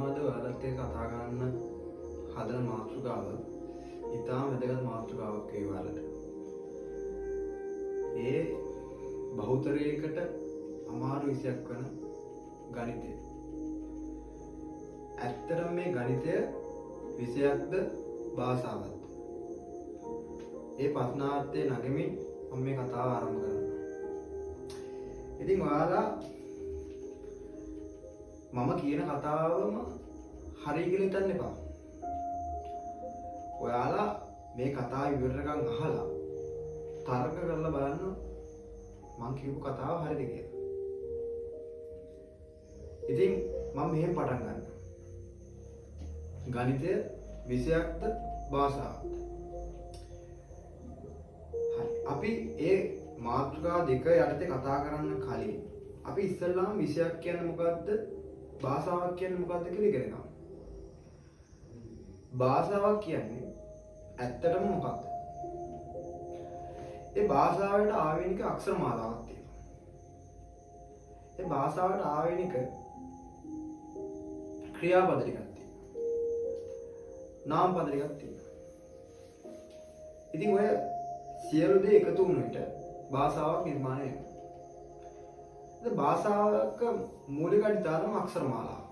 අද ඔයාලත් එක්ක කතා කරන්න හදන මාතෘකාව ඉතාම වැදගත් මාතෘකාවක් ඒ ඔයාලට. ඒ බහුතරයකට අමාරු විෂයක් වන ගණිතය. ඇත්තටම මේ ගණිතය විෂයක්ද භාෂාවක්ද? ඒ ප්‍රශ්නාර්ථය නගමින් මම මේ කතාව ආරම්භ කරනවා. ඉතින් ඔයාලා මම කියන කතාවම හරි කියලා හිතන්න එපා. ඔයාලා මේ කතාව ඉවරටකම් අහලා තර්ක කරලා බලන්න මම කියපු කතාව හරිද කියලා. ඉතින් මම මෙහෙම පටන් ගන්නවා. ගණිතය විෂයක්ද භාෂාවක්ද? හරි. අපි ඒ මාතෘකා දෙක යටතේ කතා කරන්න කලින් අපි ඉස්සෙල්ලාම විෂයක් කියන්නේ මොකද්ද? භාෂාවක් කියන්නේ මොකද්ද කියලා ඉගෙන ගමු. භාෂාවක් කියන්නේ ඇත්තටම මොකක්ද? ඒ භාෂාවට ආවේනික අක්ෂර මාලාවක් තියෙනවා. ඒ භාෂාවට ආවේනික ක්‍රියාපද ටිකක් තියෙනවා. නාම පද ටිකක් තියෙනවා. ඉතින් ඔය සියලු දේ එකතු වුණ විට භාෂාවක් නිර්මාණය වෙනවා. ඒ භාෂාවක මූලික අඩිතාවම අක්ෂර මාලාව.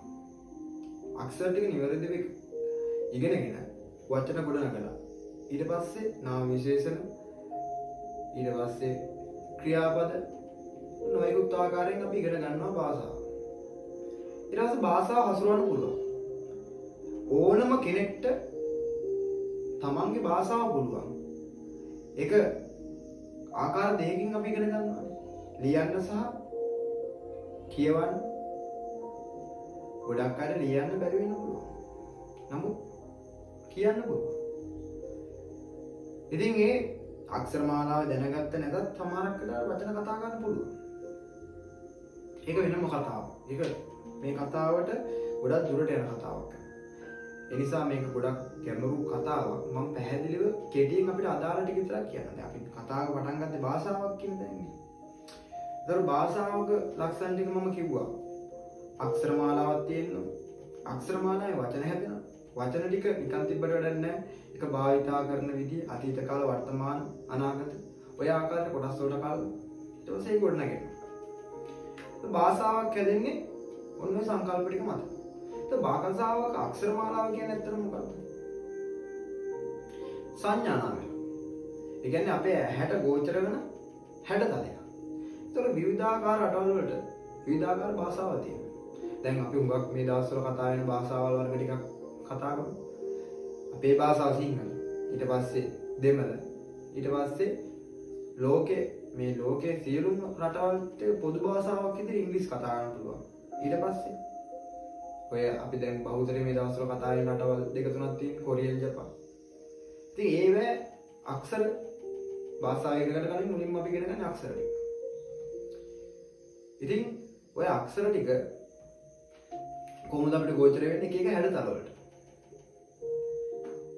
අක්ෂර ටික නිවැරදිව ඉගෙනගෙන වචන ගොඩනගලා ඊට පස්සේ නාම විශේෂණ ඊට පස්සේ ක්‍රියාපද නොයෙකුත් ආකාරයෙන් අපි ඉගෙන ගන්නවා භාෂාව. ඊට පස්සේ භාෂාව හසුරවන්න පුළුවන්. ඕනම කෙනෙක්ට තමන්ගේ භාෂාව පුළුවන්. ඒක ආකාර දෙකකින් අපි ඉගෙන ගන්නවා. ලියන්න සහ කියවන්න. ගොඩක් අය ලියන්න බැරි වෙන්න පුළුවන්. නමුත් කියන්න පුළුවන්. ඉතින් ඒ අක්ෂර මාලාව දැනගත්ත නැතත් සමහරක් වෙලාවට වචන කතා කරන්න පුළුවන්. ඒක වෙනම කතාවක්. ඒක මේ කතාවට ගොඩක් දුරට යන කතාවක්. ඒ නිසා මේක ගොඩක් ගැඹුරු කතාවක්. මම පැහැදිලිව කෙටියෙන් අපිට අදාළ ටික විතරක් කියන්නම්. අපි කතාවක පටන් ගත්තේ භාෂාවක් කියන තැනින්. ඒතර භාෂාවක ලක්ෂණ ටික මම කිව්වා. අක්ෂර මාලාවක් තියෙනවා. අක්ෂර මාලාවේ වචන හැදෙනවා. වචන ටික නිකන් තිබ්බට වැඩක් නැහැ. ඒක භාවිතා කරන විදිහ අතීත කාල වර්තමාන අනාගත ඔය ආකාරයට කොටස් වලට කාලා ඊට පස්සේ ඒක ගොඩනගෙනවා. භාෂාවක් හැදෙන්නේ ඔන්න සංකල්ප ටික මත. ඒත් භාෂාවක අක්ෂර මාලාව කියන්නේ ඇත්තටම මොකක්ද? සංඥා නාමය. ඒ කියන්නේ අපේ ඇහැට ගෝචර වෙන හැඩතලයක්. ඒතර විවිධාකාර රටවල් වලට විවිධාකාර භාෂාවල් තියෙනවා. දැන් අපි හුඟක් මේ දවස්වල කතා වෙන භාෂාවල් වර්ග ටිකක් කතා කරමු. අපේ භාෂාව සිංහල. ඊට පස්සේ දෙමළ. ඊට පස්සේ මේ ලෝකයේ සියලුම රටවල්ට පොදු භාෂාවක් විදිහට ඉංග්‍රීසි කතා කරන්න පුළුවන්. ඊට පස්සේ ඔය අපි දැන් බහුතරය මේ දවස්වල කතා වෙන රටවල් දෙක තුනක් තියෙන කොරියන් ජපාන. ඉතින් ඒවැ අක්ෂර භාෂාව ඉගෙනගන්න කලින් මුලින්ම අපි ඉගෙන ගන්න අක්ෂර ටික. ඉතින් ඔය අක්ෂර ටික කොහොමද අපිට ගෝචර වෙන්නේ? එක එක හැඩතල වලට.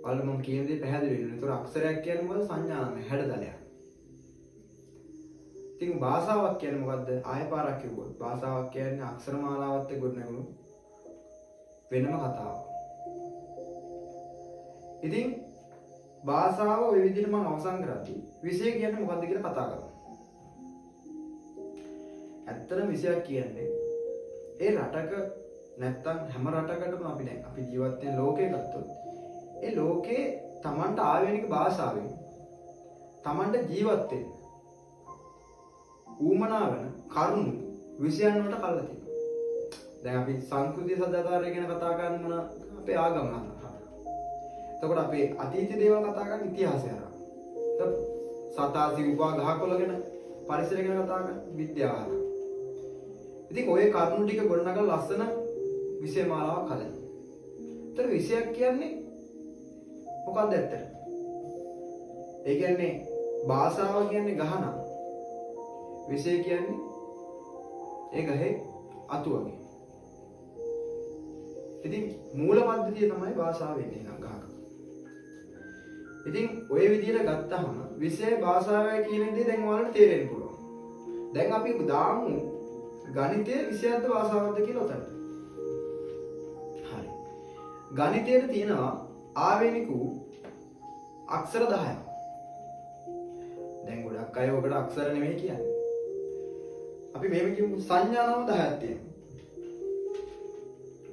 බලන්න මම කියන දේ පැහැදිලි වෙනවා. ඒතර අක්ෂරයක් කියන්නේ මොකද? සංඥානාමය හැඩතලයක්. ඉතින් භාෂාවක් කියන්නේ මොකද්ද? ආයෙ පාරක් කිව්වොත් භාෂාවක් කියන්නේ අක්ෂර මාලාවත් එක්ක ගොඩනැගුණු වෙනම කතාවක්. ඉතින් භාෂාව ওই විදිහට මම අවසන් කරද්දී විෂය කියන්නේ මොකද්ද කියලා කතා කරමු. ඇත්තටම විෂයක් කියන්නේ ඒ රටක නැත්තම් හැම රටකටම අපි ජීවත් වෙන ලෝකේ ගත්තොත් ඒ ලෝකේ Tamanට ආවේනික භාෂාවෙන් Tamanට ජීවත් වෙන්න ඌමනා වෙන කරුණු විෂයන් වලට කල්ලා තියෙනවා. දැන් අපි සංස්කෘතිය සදාචාරය ගැන කතා කරන අපේ ආගම හරහා. එතකොට අපේ අතීත දේවල් කතා කරන ඉතිහාසය හරහා. සතා සිව්පා ගහකොළ ගැන පරිසරය ගැන කතා කරන විද්‍යාව හරහා. ඉතින් ඔය කරුණු ටික ගොඩනගලා ලස්සන විෂය මාලාවක් හදනවා. ඒතර විෂයක් කියන්නේ මොකක්ද ඇත්තට? ඒ කියන්නේ භාෂාව කියන්නේ ගහන. විෂය කියන්නේ ඒ ගහේ අතු වගේ. ඉතින් මූල පද්ධතිය තමයි භාෂාව වෙන්නේ නම් ගහක. ඉතින් ඔය විදිහට ගත්තහම විෂය භාෂාවයි කියන දේ දැන් ඔයාලට තේරෙන්න පුළුවන්. දැන් අපි දාමු ගණිතය විෂයක්ද භාෂාවක්ද කියලා උතන්ට. හරි. ගණිතයේ තියෙනවා ආවේනික වූ අක්ෂර 10ක්. දැන් ගොඩක් අය ඔකට අක්ෂර නෙමෙයි කියන්නේ. අපි මේක කියමු සංඥා නම 10ක් තියෙනවා.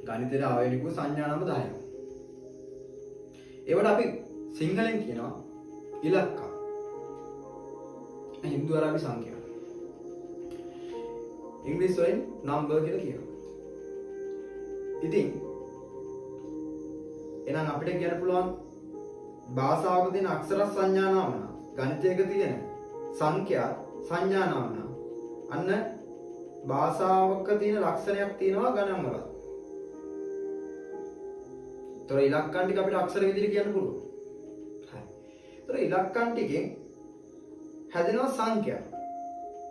ගණිතයේ ආවේනික වූ සංඥා නම 10ක්. ඒවට අපි සිංහලෙන් කියනවා ඉලක්ක. හින්දු ආරාබි සංඛ්‍යා. ඉංග්‍රීසි වලින් නම්බර් කියලා කියනවා. ඉතින් එහෙනම් අපිට කියන්න පුළුවන් භාෂාවක තියෙන අක්ෂර සංඥා නාමන ගණිතයක තියෙන සංඛ්‍යා සංඥා නාමන අන්න භාෂාවක තියෙන ලක්ෂණයක් තියෙනවා ගණන් වල. ඒතර ඉලක්කම් ටික අපිට අක්ෂර විදිහට කියන්න පුළුවන්. හරි. ඒතර ඉලක්කම් ටිකෙන් හැදෙනවා සංඛ්‍යා.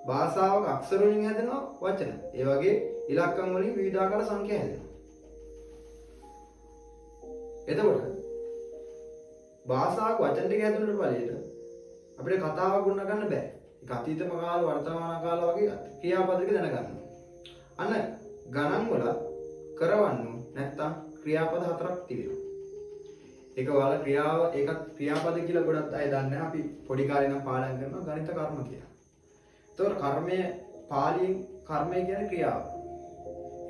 භාෂාවක අක්ෂර වලින් හැදෙනවා වචන. ඒ වගේ ඉලක්කම් වලින් විවිධාකාර සංඛ්‍යා හැදෙනවා. එතකොට භාෂාවක වචන ටික හැදුනට පළියට අපිට කතාවක් ගොඩ ගන්න බෑ. ඒක අතීතම කාල වර්තමාන කාල වගේ ක්‍රියාපද ටික දැනගන්න. අන්න ගණන් වල කරවන්න නැත්තම් ක්‍රියාපද හතරක් තිබෙනවා. ඒක වල ක්‍රියාව ඒකත් ක්‍රියාපද කියලා ගොඩක් අය දන්නේ නැහැ. අපි පොඩි කාලේ නම් පාඩම් කරනවා ගණිත කර්ම කියලා. ඒතකොට කර්මය පාලියෙන් කර්මය කියන්නේ ක්‍රියාව.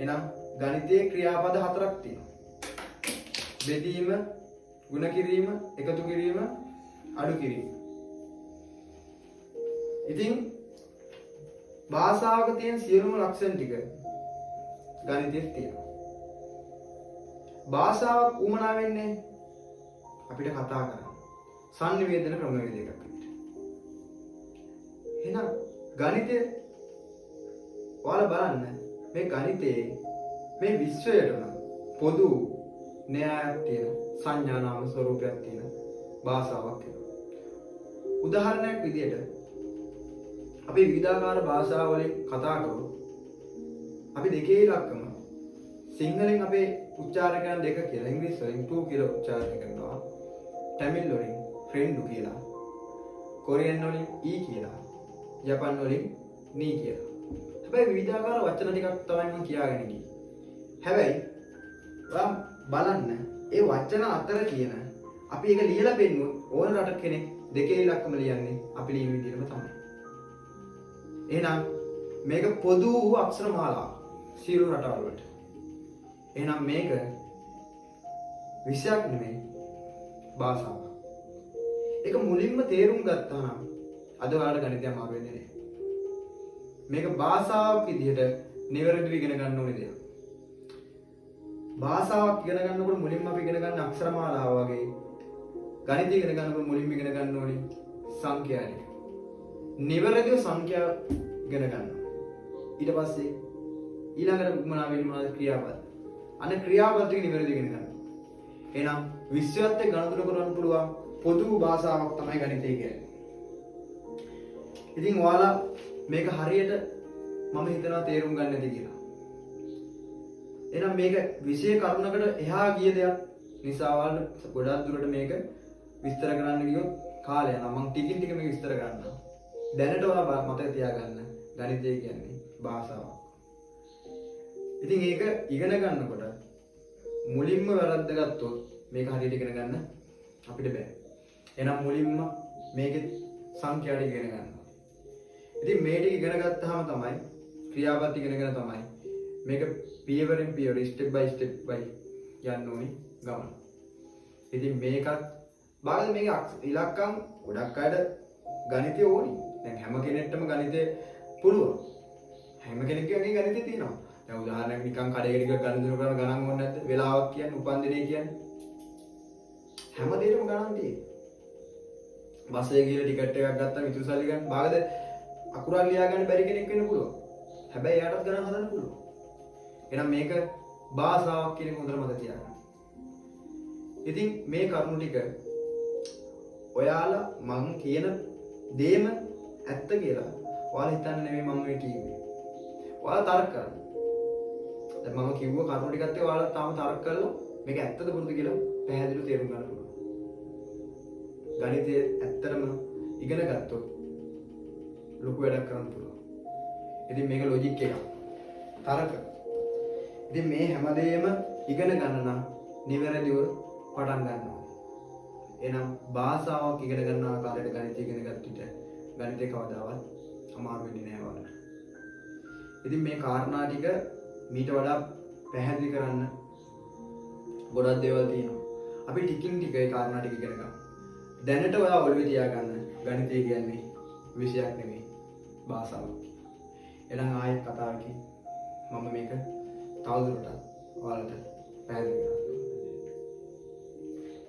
එහෙනම් ගණිතයේ ක්‍රියාපද හතරක් තියෙනවා. බෙදීම, ගුණ කිරීම, එකතු කිරීම, අඩු කිරීම. ඉතින් භාෂාවක තියෙන සියලුම ලක්ෂණ ටික ගණිතයේ තියෙනවා. භාෂාවක් උමනා වෙන්නේ අපිට කතා කරන්න. සංනිවේදන ක්‍රමවේදයක අපිට. එහෙනම් ගණිතය ඔයාලා බලන්න මේ ගණිතයේ මේ විශ්වයටම පොදු න්‍යායක් තියෙන සංඥා නාම ස්වරූපයක් තියෙන භාෂාවක් වෙනවා. උදාහරණයක් විදියට අපි විවිධාකාර භාෂා වලින් කතා කරමු. අපි දෙකේ ඉලක්කම සිංහලෙන් අපේ උච්චාරණ කරන දෙක කියලා, ඉංග්‍රීසි වලින් 2 කියලා උච්චාරණය කරනවා. තමිල් වලින් ෆ්‍රෙන්ඩ් කියලා, කොරියන් වලින් ඊ කියලා, ජපන් වලින් නී කියලා. හැබැයි විවිධාකාර වචන ටිකක් තමයි මම කියාගෙන ගියේ. හැබැයි ඔයා බලන්න ඒ වචන අතර කියන අපි ඒක ලියලා පෙන්නුවොත් ඕන රටක කෙනෙක් දෙකේ ඉලක්කම ලියන්නේ අපි ලියන විදිහටම තමයි. එහෙනම් මේක පොදු වූ අක්ෂර මාලාව සියලු රටවල් වලට. එහෙනම් මේක විෂයක් නෙමෙයි භාෂාවක්. ඒක මුලින්ම තේරුම් ගත්තා නම් අද ඔයාලට ගණිතය අමාරු වෙන්නේ නැහැ. මේක භාෂාවක් විදිහට නිවැරදිව ඉගෙන ගන්න ඕනේ දෙයක්. භාෂාවක් ඉගෙන ගන්නකොට මුලින්ම අපි ඉගෙන ගන්න අක්ෂර මාලාව වගේ ගණිතය ඉගෙන ගන්නකොට මුලින්ම ඉගෙන ගන්න ඕනේ සංඛ්‍යා ටික. නිවැරදිව සංඛ්‍යා ඉගෙන ගන්න. ඊට පස්සේ ඊළඟට උගමනා වෙන්නේ මොනවද? ක්‍රියාපද. අනේ ක්‍රියාපද ටික නිවැරදිව ඉගෙන ගන්න. එහෙනම් විශ්වයත් එක්ක ගණතුල කරන්න පුළුවන් පොදු භාෂාවක් තමයි ගණිතය කියන්නේ. ඉතින් ඔයාලා මේක හරියට මම හිතනවා තේරුම් ගන්න ඇති කියලා. එහෙනම් මේක විෂය කරුණකට එහා ගිය දෙයක් නිසා ඔයාලට ගොඩක් දුරට මේක විස්තර කරන්න ගියොත් කාලය යනවා. මම ටිකින් ටික මේක විස්තර කරනවා. දැනට ඔයාලා මතක තියාගන්න ගණිතය කියන්නේ භාෂාවක්. ඉතින් ඒක ඉගෙන ගන්නකොට මුලින්ම වැරද්ද ගත්තොත් මේක හරියට ඉගෙන ගන්න අපිට බෑ. එහෙනම් මුලින්ම මේකේ සංඛ්‍යා ටික ඉගෙන ගන්න. ඉතින් මේ ටික ඉගෙන ගත්තාම තමයි ක්‍රියාපද ඉගෙනගෙන තමයි මේක පියවරෙන් පියවර ස්ටෙප් බයි ස්ටෙප් බයි යන්න ඕනි ගමන. ඉතින් මේකත් බාහිර මේක ඉලක්කම් ගොඩක් අයට ගණිතය ඕනි. දැන් හැම කෙනෙක්ටම ගණිතය පුළුවන්. හැම කෙනෙක්ගේ ගණිතය තියෙනවා. දැන් උදාහරණයක් නිකන් කඩේකට ගිහලා ගණන් කරන ගණන් ඕනේ නැද්ද? වෙලාවක් කියන්නේ උපන්දිනේ කියන්නේ. හැම දෙයකම ගණන් තියෙනවා. බස් එකේ ගිහලා ටිකට් එකක් ගත්තාම ඉතුරු සල්ලි ගන්න බාගද අකුරක් ලියා ගන්න බැරි කෙනෙක් වෙන්න පුළුවන්. හැබැයි එයාටත් ගණන් හදන්න පුළුවන්. එහෙනම් මේක භාෂාවක් කියන එක හොඳට මතක තියාගන්න. ඉතින් මේ කරුණු ටික ඔයාලා මම කියන දේම ඇත්ත කියලා ඔයාලා හිතන්නේ නෙමෙයි මම මේ කිව්වේ. ඔයාලා තර්ක කරන්න. දැන් මම කිව්ව කරුණු ටිකත් එක්ක ඔයාලා තාම තර්ක කරලා මේක ඇත්තද බොරුද කියලා පැහැදිලිව තේරුම් ගන්න පුළුවන්. ගණිතය ඇත්තටම ඉගෙන ගත්තොත් ලොකු වැඩක් කරන්න පුළුවන්. ඉතින් මේක ලොජික් එකක්. තර්ක. ඉතින් මේ හැමදේම ඉගෙන ගන්න නම් නිවැරදිව පටන් ගන්න ඕනේ. එහෙනම් භාෂාවක් ඉගෙන ගන්න ආකාරයට ගණිතය ඉගෙන ගත්ත විට ගණිතේ කවදාවත් අමාරු වෙන්නේ නැහැ වලට. ඉතින් මේ කාරණා ටික මීට වඩා පැහැදිලි කරන්න ගොඩක් දේවල් තියෙනවා. අපි ටිකින් ටික ඒ කාරණා ටික ඉගෙන ගමු. දැනට ඔයා ඔළුවේ තියාගන්න ගණිතය කියන්නේ විෂයක් නෙමෙයි භාෂාවක්. එහෙනම් ආයෙත් කතාවකින් මම මේක තවදුරටත් ඔයාලට පැහැදිලි කරනවා.